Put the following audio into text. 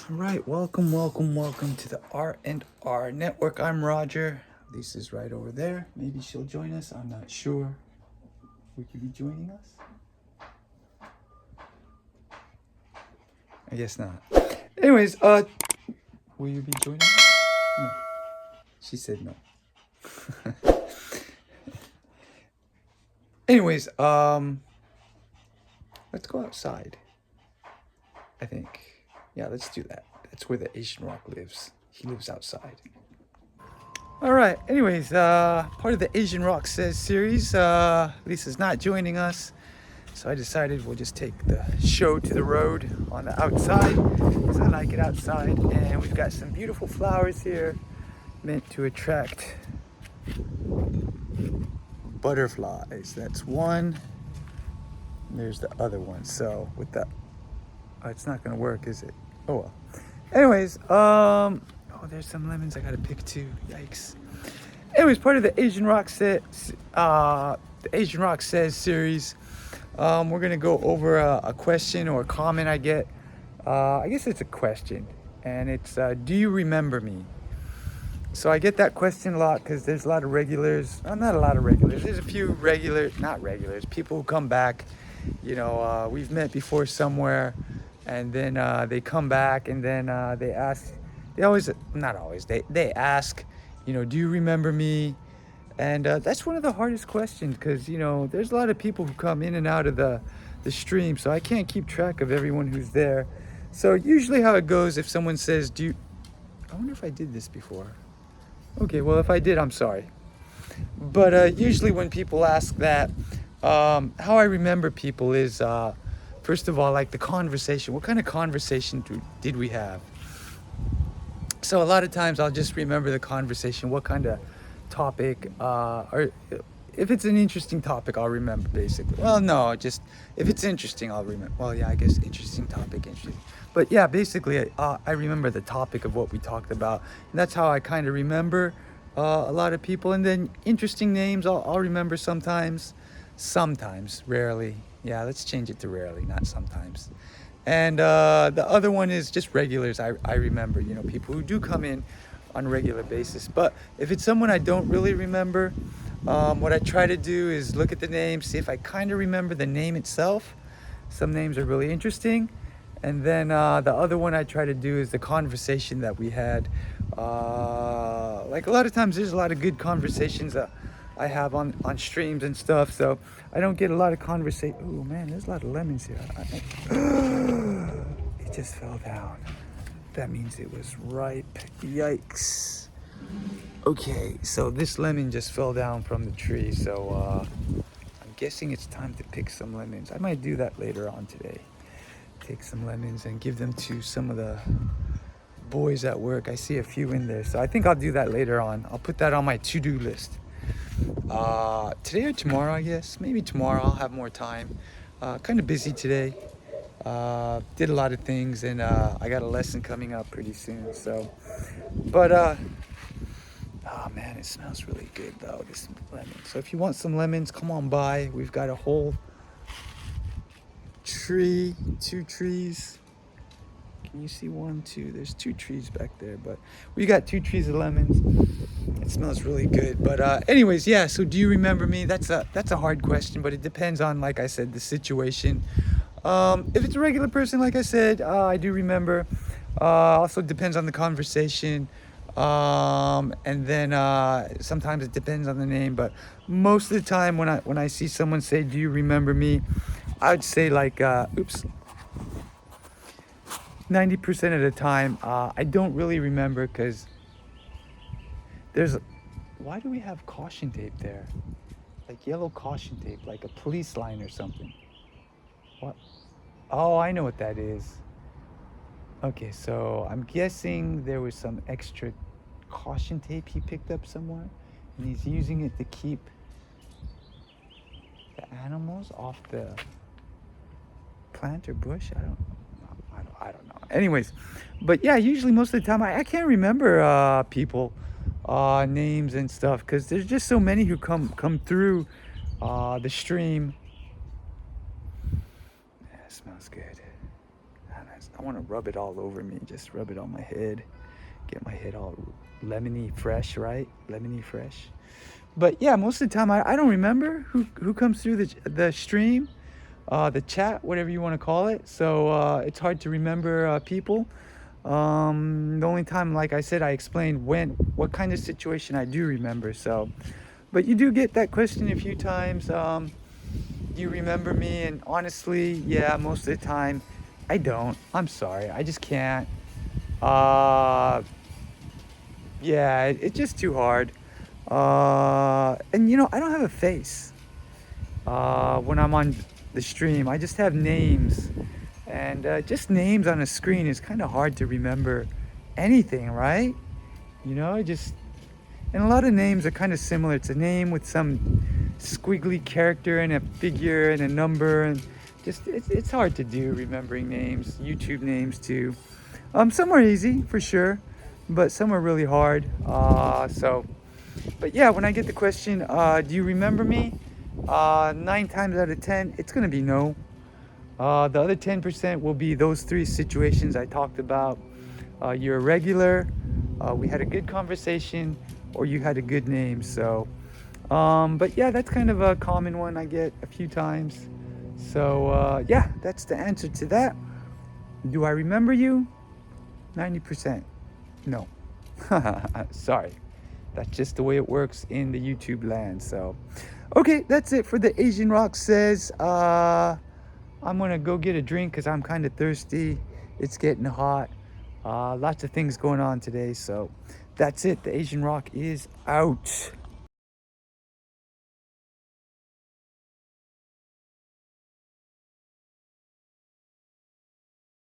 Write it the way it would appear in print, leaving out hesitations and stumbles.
All right, welcome to the R&R Network. I'm Roger. Lisa's right over there. Maybe she'll join us. I'm not sure. Would you be joining us? I guess not. Anyways, will you be joining us? No. She said no. Anyways, let's go outside. I think. Yeah, let's do that. That's where the Asian Rock lives. He lives outside. All right. Anyways, part of the Asian Rock Says series. Lisa's not joining us, so I decided we'll just take the show to the road on the outside, because I like it outside. And we've got some beautiful flowers here, meant to attract butterflies. That's one. And there's the other one. So with that, it's not gonna work, is it? Oh well. Anyways, oh, there's some lemons I gotta pick too. Yikes. Anyways, part of the Asian Rock Says series. We're gonna go over a question or a comment I get. I guess it's a question, and it's do you remember me? So I get that question a lot because there's a lot of regulars. Not a lot of regulars. There's a few not regulars, people who come back. You know, we've met before somewhere, and then they come back, and then they ask. They always, not always. They ask, you know, do you remember me? And that's one of the hardest questions, because you know there's a lot of people who come in and out of the stream, so I can't keep track of everyone who's there. So usually how it goes, if someone says, do you, I wonder if I did this before. Okay, well if I did, I'm sorry. But usually when people ask that, how I remember people is, first of all, like the conversation. What kind of conversation did we have? So a lot of times I'll just remember the conversation, what kind of topic, or if it's an interesting topic, I'll remember basically. Well, no, just if it's interesting, I'll remember. Well, yeah, I guess interesting topic, interesting. But yeah, basically, I remember the topic of what we talked about. And that's how I kind of remember a lot of people. And then interesting names, I'll remember sometimes, rarely. Yeah, let's change it to rarely, not sometimes. And the other one is just regulars. I remember, you know, people who do come in on a regular basis. But if it's someone I don't really remember, what I try to do is look at the name, see if I kind of remember the name itself. Some names are really interesting. And then the other one I try to do is the conversation that we had. Like a lot of times there's a lot of good conversations I have on streams and stuff, so I don't get a lot of conversation. Oh man, there's a lot of lemons here. It just fell down. That means it was ripe. Yikes. Okay, so this lemon just fell down from the tree, so I'm guessing it's time to pick some lemons. I might do that later on today. Take some lemons and give them to some of the boys at work. I see a few in there, so I think I'll do that later on. I'll put that on my to-do list. Today or tomorrow, I guess. Maybe tomorrow, I'll have more time. Kind of busy today. Did a lot of things, and I got a lesson coming up pretty soon. So, but oh man, it smells really good though, this lemon. So if you want some lemons, come on by. We've got a whole tree, 2 trees. Can you see 1, 2? There's 2 trees back there, but we got 2 trees of lemons. It smells really good. But anyways, yeah, so do you remember me? That's a hard question, but it depends on, like I said, the situation. If it's a regular person, like I said, I do remember. Also depends on the conversation. And then sometimes it depends on the name, but most of the time when I see someone say, do you remember me? I would say like, 90% of the time, I don't really remember, because why do we have caution tape there? Like yellow caution tape, like a police line or something. What? Oh, I know what that is. Okay, so I'm guessing there was some extra caution tape he picked up somewhere, and he's using it to keep the animals off the plant or bush. I don't know. Anyways, but yeah, usually most of the time I can't remember people names and stuff, because there's just so many who come through the stream. Yeah, it smells good. I want to rub it all over me. Just rub it on my head. Get my head all lemony fresh, right? Lemony fresh. But yeah, most of the time I don't remember who comes through the stream, the chat, whatever you want to call it. So it's hard to remember people. The only time, like I said, I explained what kind of situation I do remember. So, but you do get that question a few times. Do you remember me? And honestly, yeah, most of the time, I don't. I'm sorry, I just can't. Uh, yeah, it's just too hard. And I don't have a face. When I'm on the stream, I just have names, and just names on a screen is kind of hard to remember anything, right? Just and a lot of names are kind of similar. It's a name with some squiggly character and a figure and a number, and just it's hard to do remembering names. YouTube names too. Some are easy for sure, but some are really hard. But yeah, when I get the question, do you remember me? 9 times out of 10, it's gonna be no. The other 10% will be those 3 situations I talked about. You're a regular, we had a good conversation, or you had a good name. So, but yeah, that's kind of a common one I get a few times. So, yeah, that's the answer to that. Do I remember you? 90%. No. Sorry. That's just the way it works in the YouTube land. So, okay, that's it for the Asian Rock Says. I'm gonna go get a drink because I'm kind of thirsty. It's getting hot. Lots of things going on today. So, that's it. The Asian Rock is out.